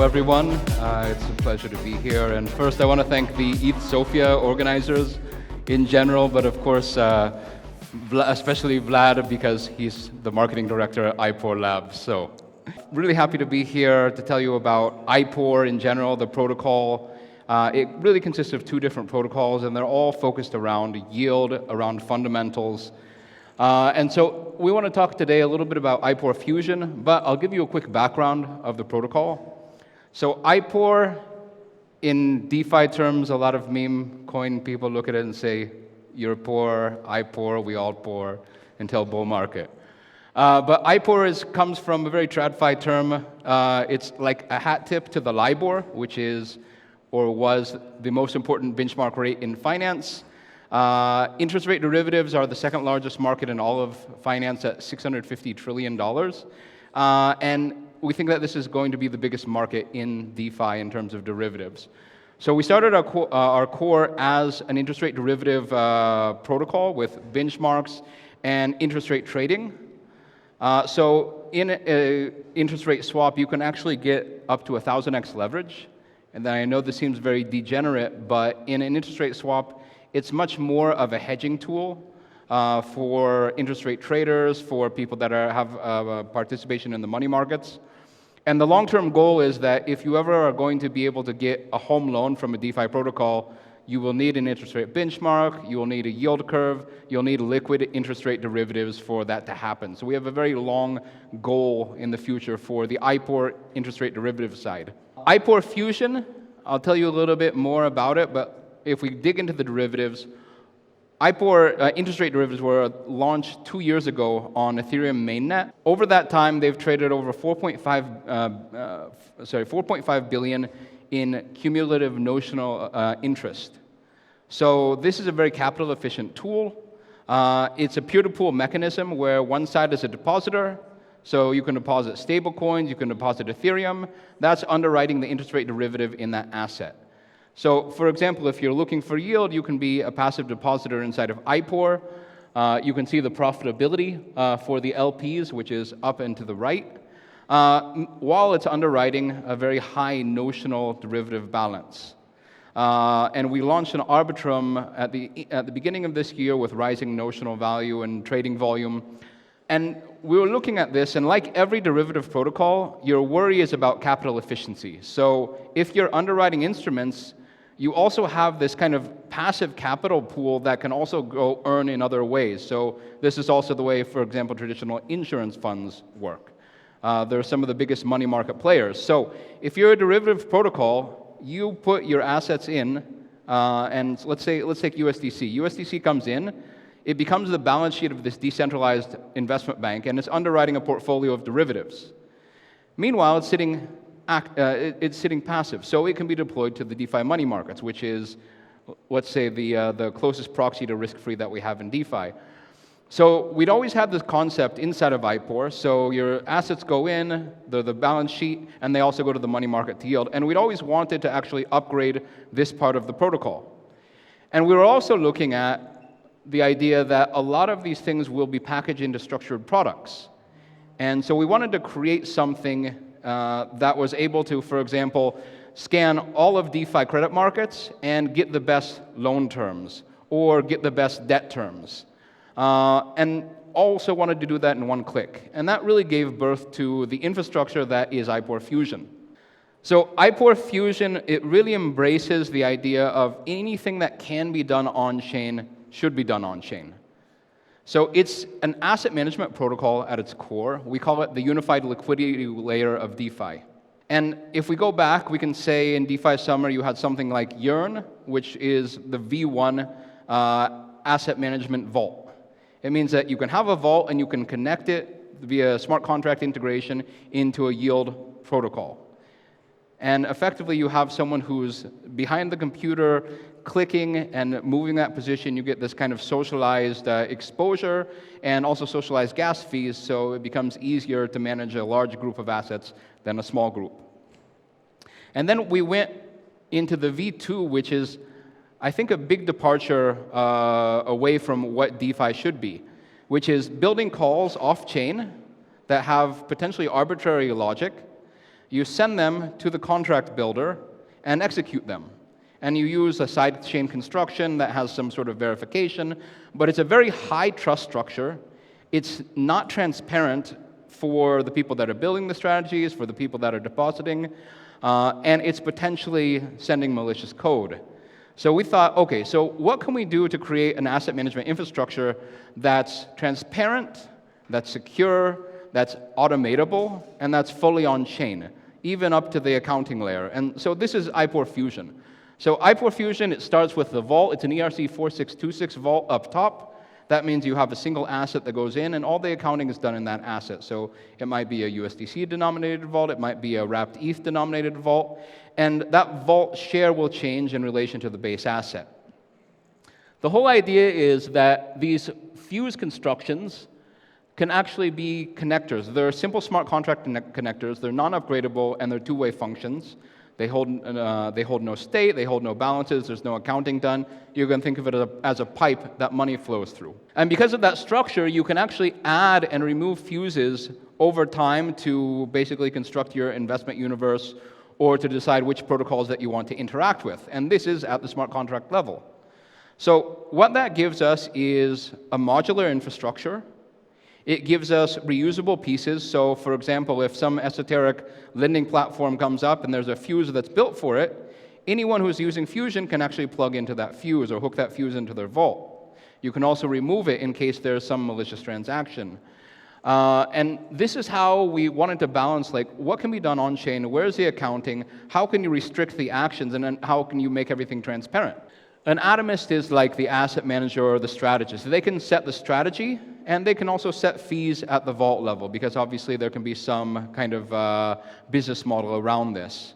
Hello, everyone. It's a pleasure to be here. And first, I want to thank the ETH Sofia organizers in general, but of course, especially Vlad, because he's the marketing director at IPOR Labs. So, really happy to be here to tell you about IPOR in general, the protocol. It really consists of two different protocols, and they're all focused around yield, around fundamentals. And so we want to talk today a little bit about IPOR Fusion, but I'll give you a quick background of the protocol. So IPOR, in DeFi terms, a lot of meme coin people look at it and say, you're poor, I pour, we all pour, until bull market. But IPOR comes from a very TradFi term. It's like a hat tip to the LIBOR, which is, or was, the most important benchmark rate in finance. Interest rate derivatives are the second largest market in all of finance at $650 trillion. And we think that this is going to be the biggest market in DeFi in terms of derivatives. So we started our core as an interest rate derivative protocol with benchmarks and interest rate trading. So in an interest rate swap, you can actually get up to 1,000x leverage. And then I know this seems very degenerate, but in an interest rate swap, it's much more of a hedging tool for interest rate traders, for people that have participation in the money markets. And the long-term goal is that if you ever are going to be able to get a home loan from a DeFi protocol, you will need an interest rate benchmark, you will need a yield curve, you'll need liquid interest rate derivatives for that to happen. So we have a very long goal in the future for the IPOR interest rate derivative side. IPOR Fusion, I'll tell you a little bit more about it, but if we dig into the derivatives, IPOR interest rate derivatives were launched 2 years ago on Ethereum mainnet. Over that time, they've traded over 4.5 billion in cumulative notional interest. So this is a very capital efficient tool. It's a peer-to-pool mechanism where one side is a depositor, so you can deposit stable coins, you can deposit Ethereum. That's underwriting the interest rate derivative in that asset. So, for example, if you're looking for yield, you can be a passive depositor inside of IPOR. You can see the profitability for the LPs, which is up and to the right, while it's underwriting a very high notional derivative balance. And we launched an Arbitrum at the beginning of this year with rising notional value and trading volume. And we were looking at this, and like every derivative protocol, your worry is about capital efficiency. So if you're underwriting instruments, you also have this kind of passive capital pool that can also go earn in other ways. So this is also the way, for example, traditional insurance funds work. They're some of the biggest money market players. So if you're a derivative protocol, you put your assets in, and let's take USDC. USDC comes in, it becomes the balance sheet of this decentralized investment bank, and it's underwriting a portfolio of derivatives. Meanwhile, it's sitting passive, so it can be deployed to the DeFi money markets, which is, let's say, the closest proxy to risk-free that we have in DeFi. So we'd always had this concept inside of IPOR, so your assets go in, the balance sheet, and they also go to the money market to yield. And we'd always wanted to actually upgrade this part of the protocol. And we were also looking at the idea that a lot of these things will be packaged into structured products. And so we wanted to create something that was able to, for example, scan all of DeFi credit markets and get the best loan terms or get the best debt terms. And also wanted to do that in one click. And that really gave birth to the infrastructure that is IPOR Fusion. So IPOR Fusion, it really embraces the idea of anything that can be done on-chain should be done on-chain. So it's an asset management protocol at its core. We call it the unified liquidity layer of DeFi. And if we go back, we can say in DeFi Summer you had something like Yearn, which is the V1 asset management vault. It means that you can have a vault and you can connect it via smart contract integration into a yield protocol. And effectively you have someone who's behind the computer clicking and moving that position. You get this kind of socialized exposure and also socialized gas fees, so it becomes easier to manage a large group of assets than a small group. And then we went into the V2, which is, I think, a big departure away from what DeFi should be, which is building calls off-chain that have potentially arbitrary logic, You send them to the contract builder and execute them. And you use a sidechain construction that has some sort of verification, but it's a very high trust structure. It's not transparent for the people that are building the strategies, for the people that are depositing, and it's potentially sending malicious code. So we thought, okay, so what can we do to create an asset management infrastructure that's transparent, that's secure, that's automatable, and that's fully on-chain, even up to the accounting layer? And so this is IPOR Fusion. So IPOR Fusion, it starts with the vault. It's an ERC-4626 vault up top. That means you have a single asset that goes in, and all the accounting is done in that asset. So it might be a USDC-denominated vault. It might be a wrapped ETH-denominated vault. And that vault share will change in relation to the base asset. The whole idea is that these fuse constructions can actually be connectors. They're simple smart contract connectors. They're non-upgradable, and they're two-way functions. They hold no state, they hold no balances, there's no accounting done. You can think of it as a pipe that money flows through. And because of that structure, you can actually add and remove fuses over time to basically construct your investment universe or to decide which protocols that you want to interact with. And this is at the smart contract level. So what that gives us is a modular infrastructure. It gives us reusable pieces. So for example, if some esoteric lending platform comes up and there's a fuse that's built for it, anyone who's using Fusion can actually plug into that fuse or hook that fuse into their vault. You can also remove it in case there's some malicious transaction. And this is how we wanted to balance, like, what can be done on-chain, where's the accounting, how can you restrict the actions, and then how can you make everything transparent? An atomist is like the asset manager or the strategist. They can set the strategy, and they can also set fees at the vault level, because obviously there can be some kind of business model around this.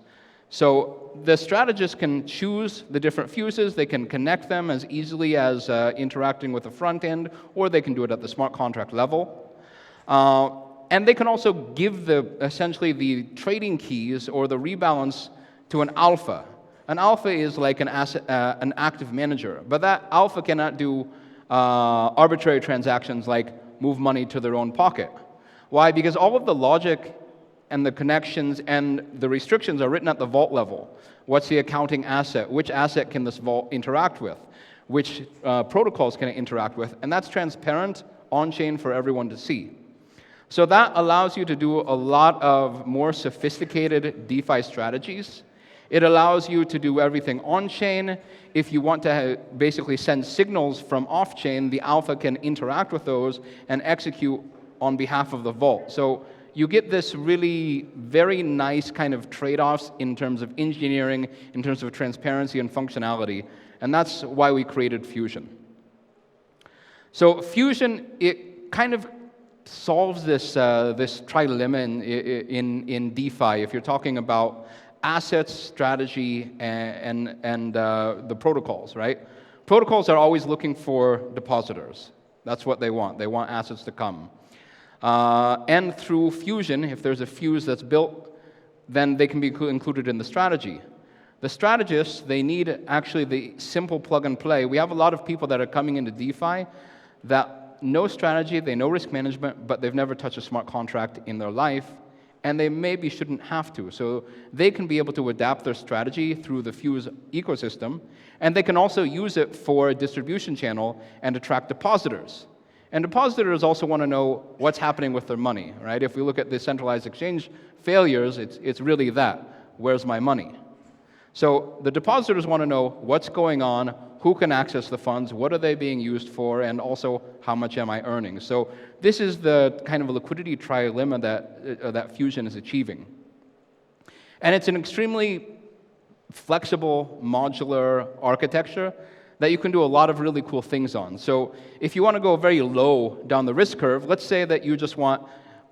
So the strategist can choose the different fuses, they can connect them as easily as interacting with the front end, or they can do it at the smart contract level. And they can also give essentially the trading keys or the rebalance to an alpha. An alpha is like an active manager, but that alpha cannot do arbitrary transactions like move money to their own pocket. Why? Because all of the logic and the connections and the restrictions are written at the vault level. What's the accounting asset? Which asset can this vault interact with? Which protocols can it interact with? And that's transparent on-chain for everyone to see. So that allows you to do a lot of more sophisticated DeFi strategies. It allows you to do everything on-chain. If you want to basically send signals from off-chain, the alpha can interact with those and execute on behalf of the vault. So you get this really very nice kind of trade-offs in terms of engineering, in terms of transparency and functionality, and that's why we created Fusion. So Fusion, it kind of solves this trilemma in DeFi. If you're talking about assets, strategy, and the protocols, right? Protocols are always looking for depositors. That's what they want. They want assets to come. And through Fusion, if there's a fuse that's built, then they can be included in the strategy. The strategists, they need actually the simple plug and play. We have a lot of people that are coming into DeFi that know strategy, they know risk management, but they've never touched a smart contract in their life, and they maybe shouldn't have to. So they can be able to adapt their strategy through the Fuse ecosystem, and they can also use it for a distribution channel and attract depositors. And depositors also want to know what's happening with their money, right? If we look at the centralized exchange failures, it's really that. Where's my money? So the depositors want to know what's going on, who can access the funds, what are they being used for, and also how much am I earning. So this is the kind of liquidity trilemma that Fusion is achieving. And it's an extremely flexible, modular architecture that you can do a lot of really cool things on. So if you want to go very low down the risk curve, let's say that you just want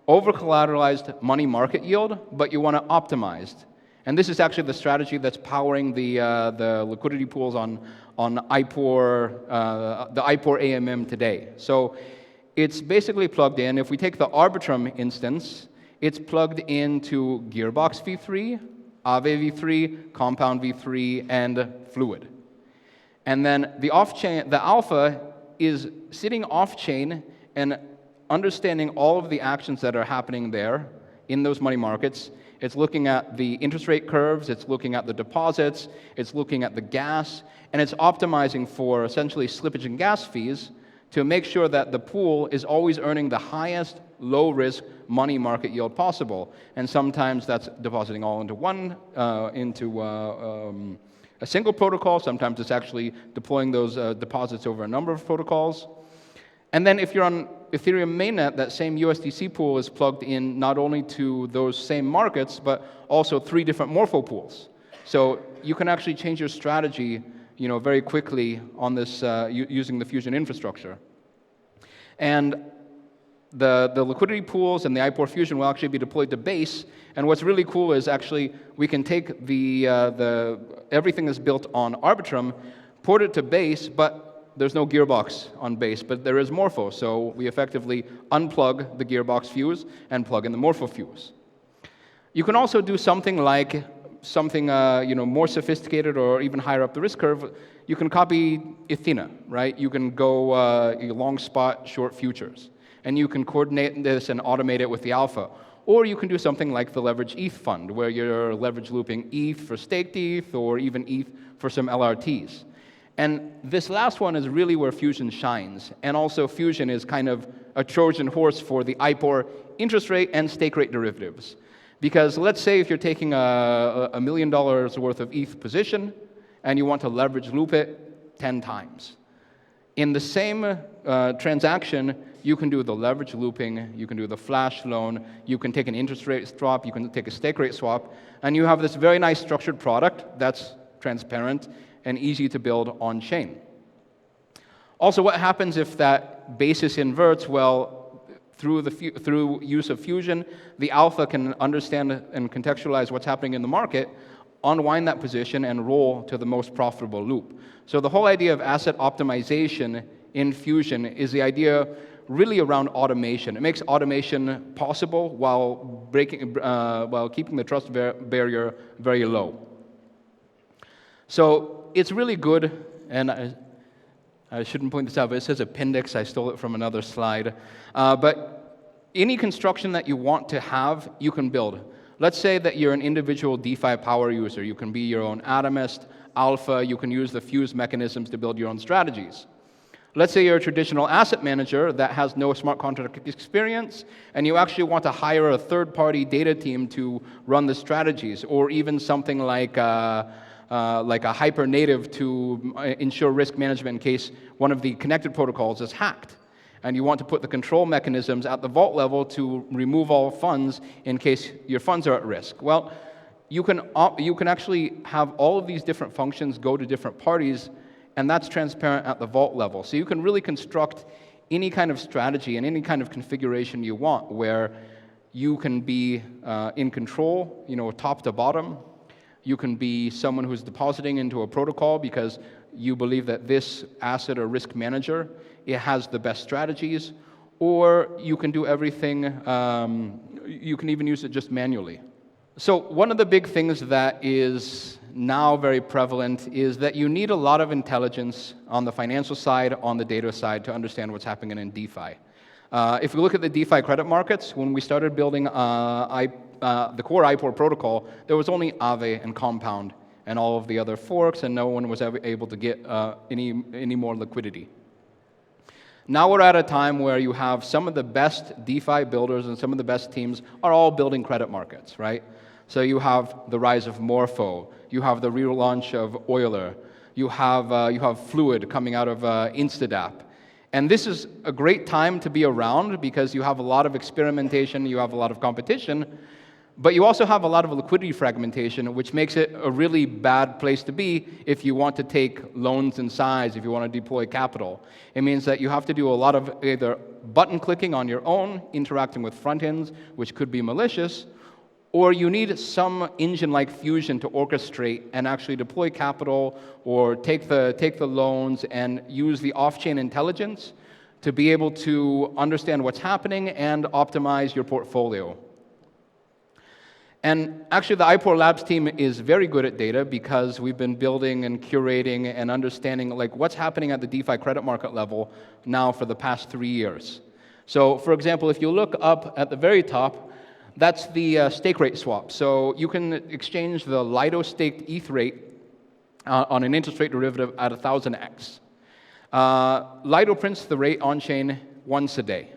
over-collateralized money market yield, but you want it optimized. And this is actually the strategy that's powering the liquidity pools on IPOR, the IPOR AMM today. So it's basically plugged in. If we take the Arbitrum instance, it's plugged into Gearbox v3, Aave v3, Compound v3, and Fluid. And then the off-chain, the alpha is sitting off-chain and understanding all of the actions that are happening there in those money markets, It's looking at the interest rate curves, it's looking at the deposits, it's looking at the gas, and it's optimizing for essentially slippage and gas fees to make sure that the pool is always earning the highest low-risk money market yield possible. And sometimes that's depositing all into a single protocol. Sometimes it's actually deploying those deposits over a number of protocols. And then if you're on Ethereum mainnet, that same USDC pool is plugged in not only to those same markets, but also 3 different morpho pools. So you can actually change your strategy, very quickly on this using the Fusion infrastructure. And the liquidity pools and the IPOR Fusion will actually be deployed to Base. And what's really cool is actually we can take everything that's built on Arbitrum, port it to Base, but there's no gearbox on Base, but there is Morpho. So we effectively unplug the gearbox fuse and plug in the Morpho fuse. You can also do something like more sophisticated or even higher up the risk curve. You can copy Ethena, right? You can go long spot, short futures. And you can coordinate this and automate it with the alpha. Or you can do something like the leverage ETH fund, where you're leverage looping ETH for staked ETH or even ETH for some LRTs. And this last one is really where Fusion shines. And also Fusion is kind of a Trojan horse for the IPOR interest rate and stake rate derivatives. Because let's say if you're taking $1 million worth of ETH position and you want to leverage loop it 10 times. In the same transaction, you can do the leverage looping, you can do the flash loan, you can take an interest rate swap, you can take a stake rate swap, and you have this very nice structured product that's transparent and easy to build on-chain. Also, what happens if that basis inverts? Well, through use of Fusion, the alpha can understand and contextualize what's happening in the market, unwind that position, and roll to the most profitable loop. So the whole idea of asset optimization in Fusion is the idea really around automation. It makes automation possible while keeping the trust barrier very low. So it's really good, and I shouldn't point this out, but it says appendix. I stole it from another slide. But any construction that you want to have, you can build. Let's say that you're an individual DeFi power user. You can be your own atomist, alpha. You can use the fuse mechanisms to build your own strategies. Let's say you're a traditional asset manager that has no smart contract experience, and you actually want to hire a third-party data team to run the strategies, or even something like a hyper native to ensure risk management in case one of the connected protocols is hacked. And you want to put the control mechanisms at the vault level to remove all funds in case your funds are at risk. Well, you can actually have all of these different functions go to different parties, and that's transparent at the vault level. So you can really construct any kind of strategy and any kind of configuration you want, where you can be in control, top to bottom. You can be someone who's depositing into a protocol because you believe that this asset or risk manager, it has the best strategies, or you can do everything, you can even use it just manually. So one of the big things that is now very prevalent is that you need a lot of intelligence on the financial side, on the data side, to understand what's happening in DeFi. If we look at the DeFi credit markets, when we started building the core IPOR protocol, there was only Aave and Compound and all of the other forks, and no one was ever able to get any more liquidity. Now we're at a time where you have some of the best DeFi builders and some of the best teams are all building credit markets, right? So you have the rise of Morpho, you have the relaunch of Euler, you have Fluid coming out of Instadap. And this is a great time to be around because you have a lot of experimentation, you have a lot of competition, but you also have a lot of liquidity fragmentation, which makes it a really bad place to be if you want to take loans in size, if you want to deploy capital. It means that you have to do a lot of either button clicking on your own, interacting with front ends, which could be malicious, or you need some engine like Fusion to orchestrate and actually deploy capital or take the loans and use the off-chain intelligence to be able to understand what's happening and optimize your portfolio. And actually, the IPOR Labs team is very good at data because we've been building and curating and understanding what's happening at the DeFi credit market level now for the past 3 years. So, for example, if you look up at the very top, That's the stake rate swap. So you can exchange the Lido staked ETH rate on an interest rate derivative at 1,000x. Lido prints the rate on-chain once a day.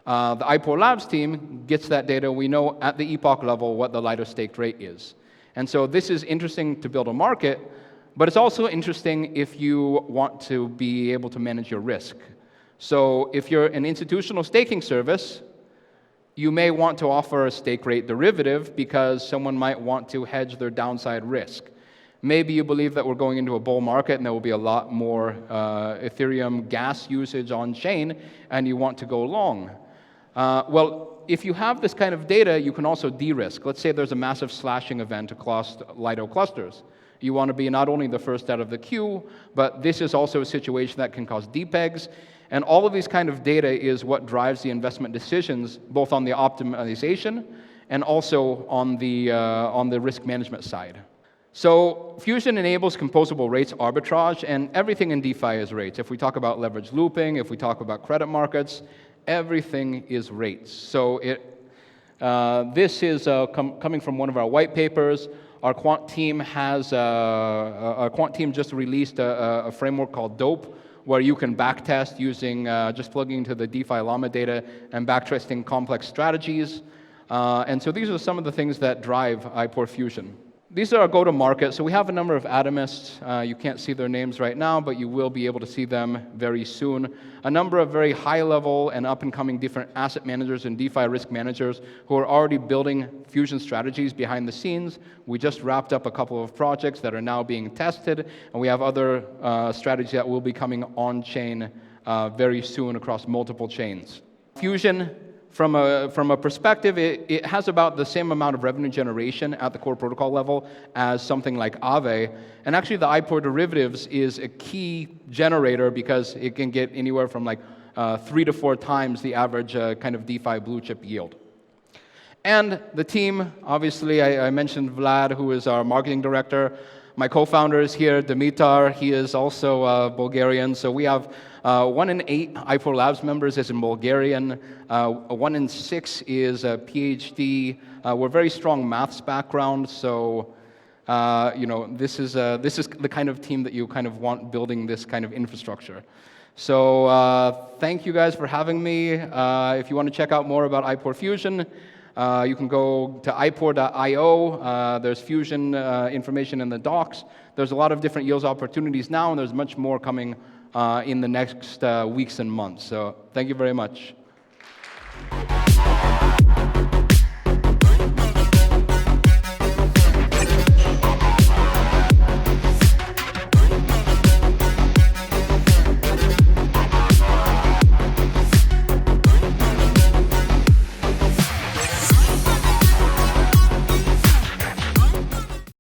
The IPOR Labs team gets that data. We know at the epoch level what the Lido staked rate is. And so this is interesting to build a market, but it's also interesting if you want to be able to manage your risk. So if you're an institutional staking service, you may want to offer a stake rate derivative because someone might want to hedge their downside risk. Maybe you believe that we're going into a bull market and there will be a lot more Ethereum gas usage on chain, and you want to go long. Well, if you have this kind of data, you can also de-risk. Let's say there's a massive slashing event across Lido clusters. You want to be not only the first out of the queue, but this is also a situation that can cause depegs. And all of these kind of data is what drives the investment decisions, both on the optimization and also on the risk management side. So Fusion enables composable rates arbitrage, and everything in DeFi is rates. If we talk about leverage looping, if we talk about credit markets, everything is rates. So this is coming from one of our white papers. Our quant team just released a framework called DOPE, where you can backtest using just plugging into the DeFi Llama data and backtesting complex strategies. And so these are some of the things that drive IPOR Fusion. These are our go-to-market. So we have a number of atomists. You can't see their names right now, but you will be able to see them very soon. A number of very high-level and up-and-coming different asset managers and DeFi risk managers who are already building Fusion strategies behind the scenes. We just wrapped up a couple of projects that are now being tested, and we have other strategies that will be coming on-chain very soon across multiple chains. Fusion, from a perspective, it has about the same amount of revenue generation at the core protocol level as something like Aave. And actually, the IPOR derivatives is a key generator because it can get anywhere from like 3 to 4 times the average kind of DeFi blue chip yield. And the team, obviously, I mentioned Vlad, who is our marketing director. My co-founder is here, Dimitar. He is also Bulgarian. So we have 1 in 8 IPOR Labs members is in Bulgarian. 1 in 6 is a PhD. We're very strong maths background, so this is the kind of team that you kind of want building this kind of infrastructure. So thank you guys for having me. If you want to check out more about IPOR Fusion, you can go to ipor.io. There's Fusion information in the docs. There's a lot of different yields opportunities now, and there's much more coming in the next weeks and months. So thank you very much.